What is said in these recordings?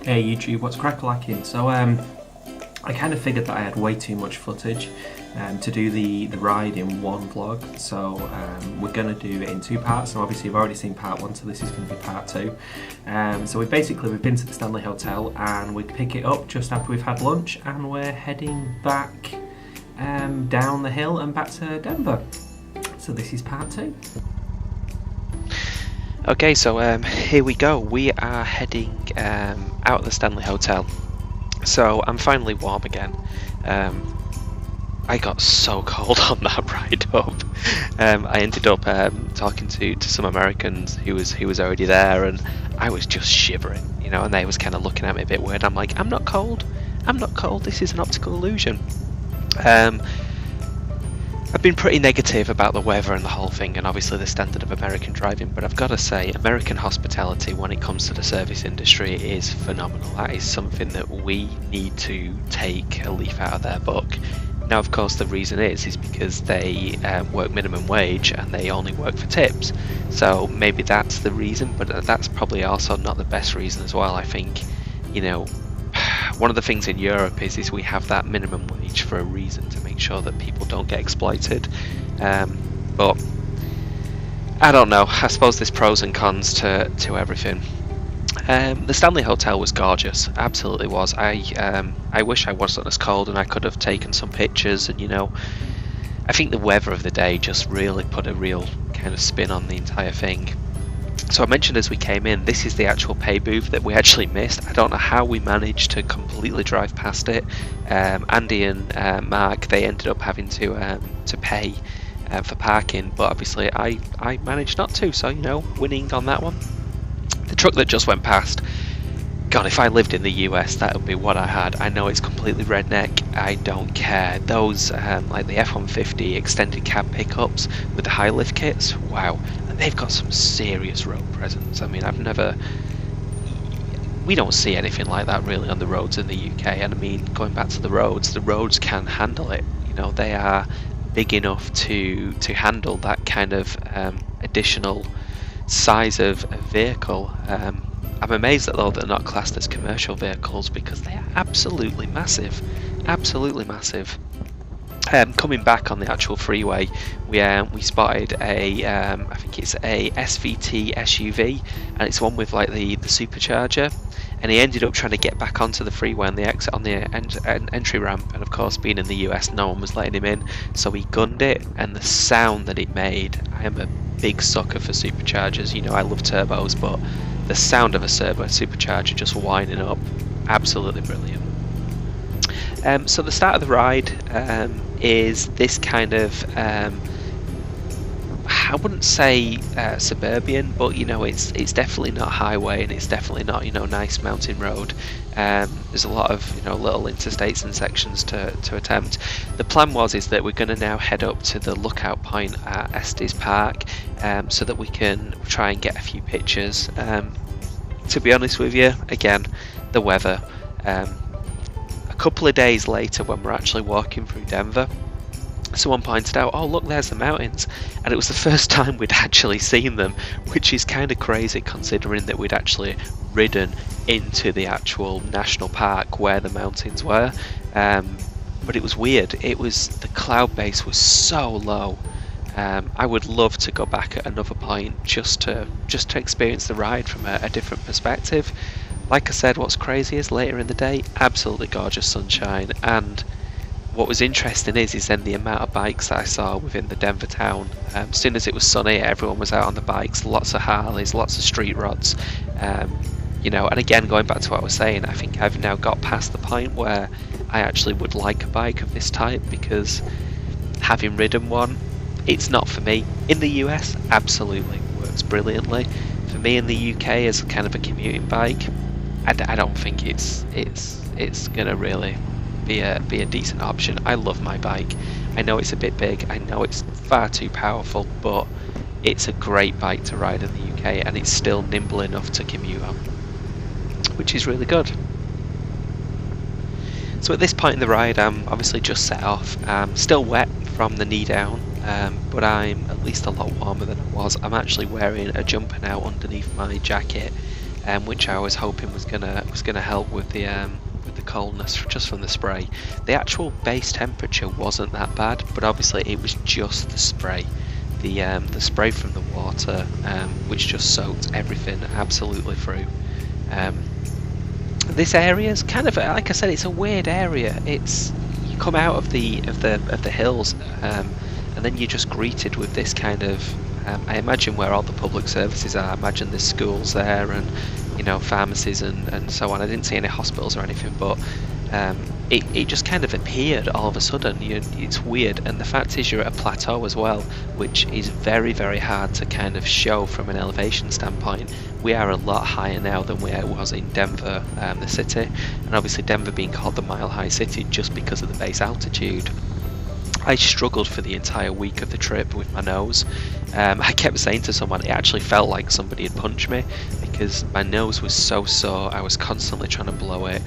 Hey YouTube, what's crack-lacking? So I kind of figured that I had way too much footage to do the ride in one vlog, so we're going to do it in two parts. So obviously you've already seen part one, so this is going to be part two. So we've been to the Stanley Hotel and we pick it up just after we've had lunch, and we're heading back down the hill and back to Denver. So this is part two. Okay, so here we go. We are heading out of the Stanley Hotel. So I'm finally warm again. I got so cold on that ride up. I ended up talking to some Americans who was already there, and I was just shivering, you know, and they was kind of looking at me a bit weird. I'm like, I'm not cold. I'm not cold. This is an optical illusion. I've been pretty negative about the weather and the whole thing, and obviously the standard of American driving, but I've got to say, American hospitality when it comes to the service industry is phenomenal. That is something that we need to take a leaf out of their book. Now, of course, the reason is because they work minimum wage and they only work for tips. So maybe that's the reason, but that's probably also not the best reason as well. I think, you know, one of the things in Europe is we have that minimum wage for a reason, to make sure that people don't get exploited. But I don't know. I suppose there's pros and cons to everything. The Stanley Hotel was gorgeous, absolutely was. I wish I wasn't as cold and I could have taken some pictures. And you know, I think the weather of the day just really put a real kind of spin on the entire thing. So I mentioned as we came in, this is the actual pay booth that we actually missed. I don't know how we managed to completely drive past it. Andy and Mark, they ended up having to pay for parking, but obviously I managed not to, so you know, winning on that one. The truck that just went past, God, if I lived in the US, that would be what I had. I know it's completely redneck, I don't care. Those, like the F-150 extended cab pickups with the high lift kits, wow. They've got some serious road presence. I mean, we don't see anything like that really on the roads in the UK. And I mean, going back to the roads can handle it. You know, they are big enough to handle that kind of additional size of vehicle. I'm amazed that though they're not classed as commercial vehicles, because they are absolutely massive, absolutely massive. Coming back on the actual freeway, we spotted a I think it's a SVT SUV, and it's one with like the supercharger. And he ended up trying to get back onto the freeway on the exit on the entry ramp, and of course, being in the US, no one was letting him in, so he gunned it. And the sound that it made, I am a big sucker for superchargers. You know, I love turbos, but the sound of a supercharger just winding up, absolutely brilliant. So the start of the ride is this kind of, I wouldn't say suburban, but you know, it's definitely not highway, and it's definitely not, you know, nice mountain road. There's a lot of, you know, little interstates and sections to attempt. The plan is that we're going to now head up to the lookout point at Estes Park, so that we can try and get a few pictures. To be honest with you, again, the weather. A couple of days later, when we're actually walking through Denver, someone pointed out, oh look, there's the mountains, and it was the first time we'd actually seen them, which is kind of crazy considering that we'd actually ridden into the actual national park where the mountains were. But it was weird. The cloud base was so low. I would love to go back at another point just to experience the ride from a different perspective. Like I said, what's crazy is later in the day, absolutely gorgeous sunshine, and what was interesting is then the amount of bikes that I saw within the Denver town. As soon as it was sunny, everyone was out on the bikes, lots of Harleys, lots of street rods. You know, and again, going back to what I was saying, I think I've now got past the point where I actually would like a bike of this type, because having ridden one, it's not for me. In the US, absolutely works brilliantly. For me in the UK, as kind of a commuting bike, I don't think it's gonna really be a decent option. I love my bike. I know it's a bit big, I know it's far too powerful, but it's a great bike to ride in the UK, and it's still nimble enough to commute on, which is really good. So at this point in the ride, I'm obviously just set off. Still wet from the knee down, but I'm at least a lot warmer than I was. I'm actually wearing a jumper now underneath my jacket, which I was hoping was gonna help with the coldness just from the spray. The actual base temperature wasn't that bad, but obviously it was just the spray. The spray from the water, which just soaked everything absolutely through. This area is kind of, like I said, it's a weird area. It's, you come out of the hills, and then you're just greeted with this kind of, I imagine where all the public services are. I imagine there's schools there, and pharmacies and so on. I didn't see any hospitals or anything, but it just kind of appeared all of a sudden. It's weird, and the fact is you're at a plateau as well, which is very, very hard to kind of show from an elevation standpoint. We are a lot higher now than where it was in Denver, the city, and obviously Denver being called the Mile High City just because of the base altitude. I struggled for the entire week of the trip with my nose. I kept saying to someone, it actually felt like somebody had punched me, because my nose was so sore. I was constantly trying to blow it.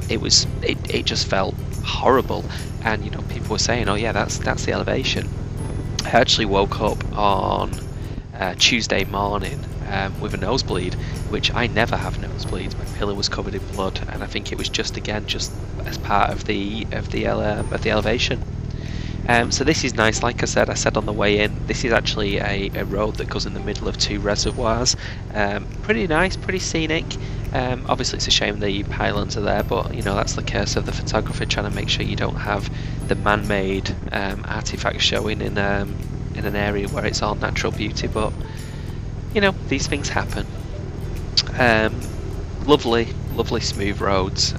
It just felt horrible. And people were saying, oh yeah, that's the elevation. I actually woke up on Tuesday morning with a nosebleed, which I never have nosebleeds. My pillow was covered in blood, and I think it was just as part of the elevation. So this is nice. Like I said on the way in, this is actually a road that goes in the middle of two reservoirs. Pretty nice, pretty scenic. Obviously it's a shame the pylons are there, but that's the curse of the photographer, trying to make sure you don't have the man-made artifacts showing in an area where it's all natural beauty. But these things happen. Lovely smooth roads.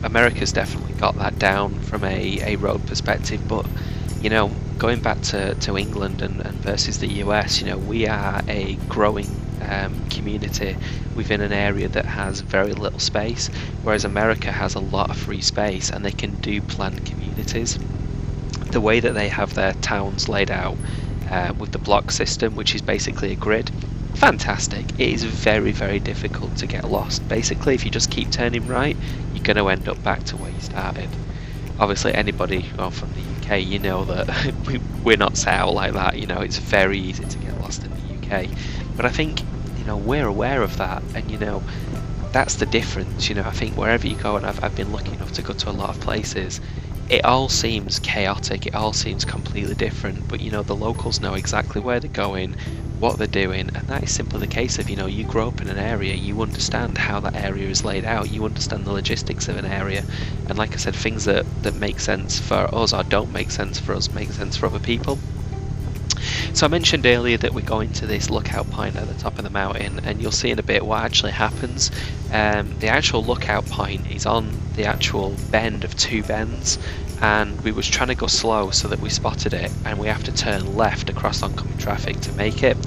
America's definitely got that down from a road perspective, but going back to England and versus the US, we are a growing community within an area that has very little space, whereas America has a lot of free space and they can do planned communities. The way that they have their towns laid out with the block system, which is basically a grid, fantastic. It is very, very difficult to get lost. Basically, if you just keep turning right, you're going to end up back to where you started. Obviously, anybody from the UK, that we're not set out like that. It's very easy to get lost in the UK. But I think, we're aware of that, and that's the difference. I think wherever you go, and I've been lucky enough to go to a lot of places, it all seems chaotic, it all seems completely different, but the locals know exactly where they're going, what they're doing, and that is simply the case of, you grow up in an area, you understand how that area is laid out, you understand the logistics of an area, and like I said, things that make sense for us or don't make sense for us make sense for other people. So I mentioned earlier that we're going to this lookout point at the top of the mountain, and you'll see in a bit what actually happens. The actual lookout point is on the actual bend of two bends, and we was trying to go slow so that we spotted it, and we have to turn left across oncoming traffic to make it.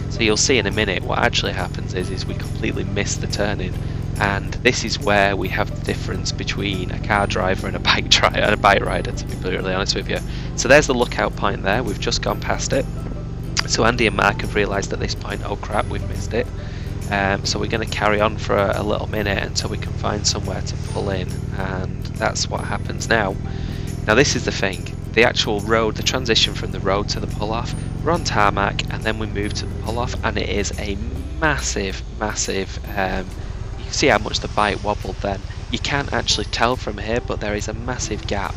So you'll see in a minute what actually happens is we completely miss the turning, and this is where we have the difference between a car driver and a bike rider, to be brutally honest with you. So there's the lookout point there, we've just gone past it. So Andy and Mark have realised at this point, oh crap, we've missed it. So we're going to carry on for a little minute until we can find somewhere to pull in, and that's what happens now. Now this is the thing, the actual road, the transition from the road to the pull-off, we're on tarmac and then we move to the pull-off, and it is a massive, you can see how much the bike wobbled then. You can't actually tell from here, but there is a massive gap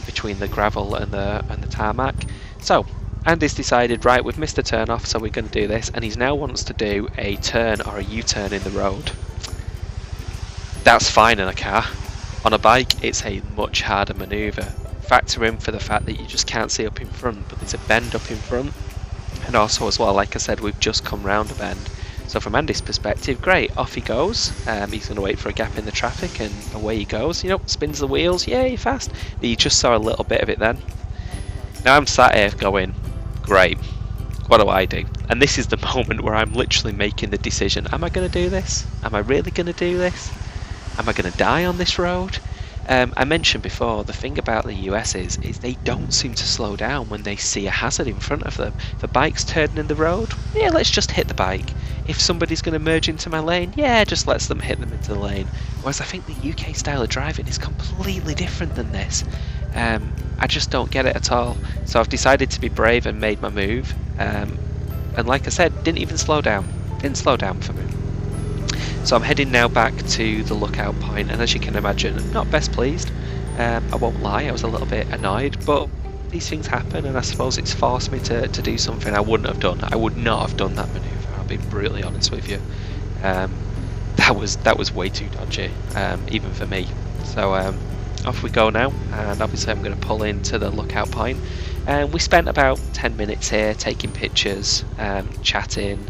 between the gravel and the tarmac. So Andy's decided, right, we've missed a turn off, so we're going to do this, and he now wants to do a turn or a U-turn in the road. That's fine in a car. On a bike, it's a much harder manoeuvre. Factor in for the fact that you just can't see up in front, but there's a bend up in front, and also as well, like I said, we've just come round a bend. So from Andy's perspective, great, off he goes. He's going to wait for a gap in the traffic, and away he goes. Spins the wheels, yay, fast. But you just saw a little bit of it then. Now I'm sat here going, great, what do I do? And this is the moment where I'm literally making the decision. Am I going to do this? Am I really going to do this? Am I going to die on this road? I mentioned before, the thing about the US is they don't seem to slow down when they see a hazard in front of them. If a bike's turning in the road, yeah, let's just hit the bike. If somebody's going to merge into my lane, yeah, just lets them hit them into the lane. Whereas I think the UK style of driving is completely different than this. I just don't get it at all. So I've decided to be brave and made my move. And like I said, didn't even slow down. didn't slow down for me. So I'm heading now back to the lookout point, and as you can imagine, not best pleased. I won't lie, I was a little bit annoyed, but these things happen, and I suppose it's forced me to do something I wouldn't have done. I would not have done that manoeuvre, I'll be brutally honest with you. That was way too dodgy, even for me. So off we go now, and obviously I'm going to pull into the lookout point. And we spent about 10 minutes here taking pictures, chatting,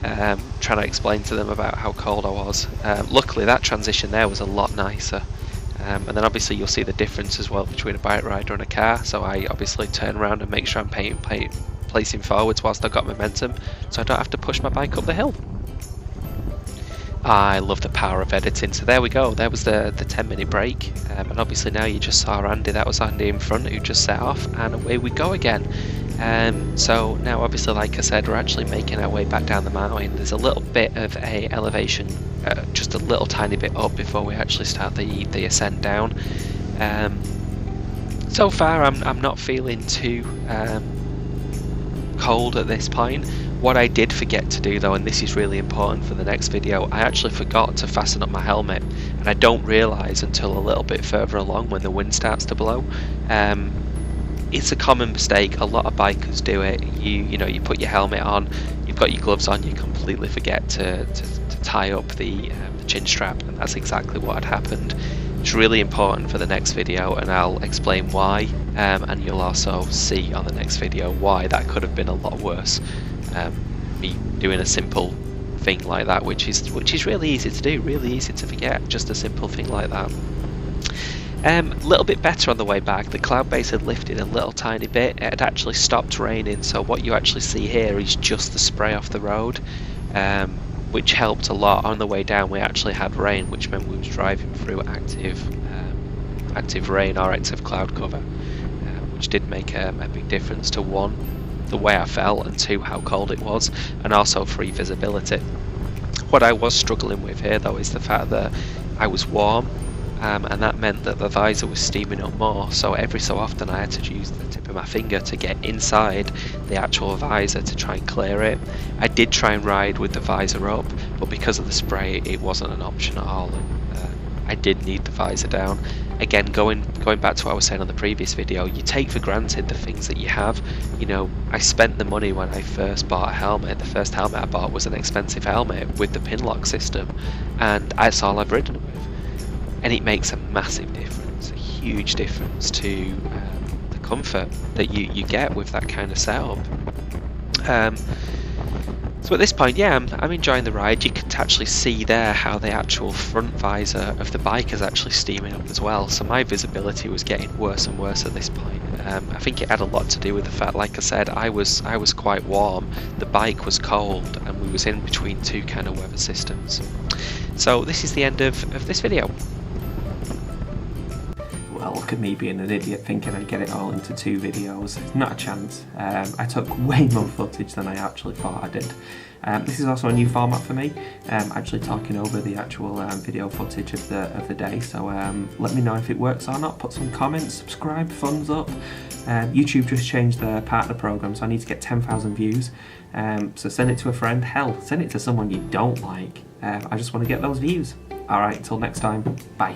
trying to explain to them about how cold I was. Luckily that transition there was a lot nicer. And then obviously you'll see the difference as well between a bike rider and a car, so I obviously turn around and make sure I'm placing forwards whilst I've got momentum, so I don't have to push my bike up the hill. I love the power of editing. So there we go, there was the 10-minute break, and obviously now you just saw Andy, that was Andy in front who just set off, and away we go again. So now obviously, like I said, we're actually making our way back down the mountain. There's a little bit of a elevation, just a little tiny bit up before we actually start the ascent down. So far I'm not feeling too cold at this point. What I did forget to do though, and this is really important for the next video, I actually forgot to fasten up my helmet, and I don't realise until a little bit further along when the wind starts to blow. It's a common mistake, a lot of bikers do it. You know, you put your helmet on, you've got your gloves on, you completely forget to tie up the chin strap, and that's exactly what had happened. It's really important for the next video, and I'll explain why, and you'll also see on the next video why that could have been a lot worse. Me doing a simple thing like that, which is really easy to do, really easy to forget, just a simple thing like that. A little bit better on the way back. The cloud base had lifted a little tiny bit. It had actually stopped raining, so what you actually see here is just the spray off the road, which helped a lot. On the way down we actually had rain, which meant we was driving through active rain or active cloud cover, which did make a big difference to one, the way I felt, and two, how cold it was, and also free visibility. What I was struggling with here though is the fact that I was warm, and that meant that the visor was steaming up more, so every so often I had to use the tip of my finger to get inside the actual visor to try and clear it. I did try and ride with the visor up, but because of the spray it wasn't an option at all, and I did need the visor down. Again, going back to what I was saying on the previous video, you take for granted the things that you have. You know, I spent the money when I first bought a helmet. The first helmet I bought was an expensive helmet with the pin lock system, and that's all I've ridden with. And it makes a massive difference, a huge difference to the comfort that you get with that kind of setup. So at this point, yeah, I'm enjoying the ride. You can actually see there how the actual front visor of the bike is actually steaming up as well. So my visibility was getting worse and worse at this point. I think it had a lot to do with the fact, like I said, I was quite warm, the bike was cold, and we was in between two kind of weather systems. So this is the end of this video. Well, look at me being an idiot thinking I'd get it all into 2 videos. Not a chance. I took way more footage than I actually thought I did. This is also a new format for me, actually talking over the actual video footage of the day, so let me know if it works or not. Put some comments, subscribe, thumbs up. YouTube just changed their partner program, so I need to get 10,000 views, so send it to a friend. Hell, send it to someone you don't like. I just want to get those views. Alright, until next time, bye.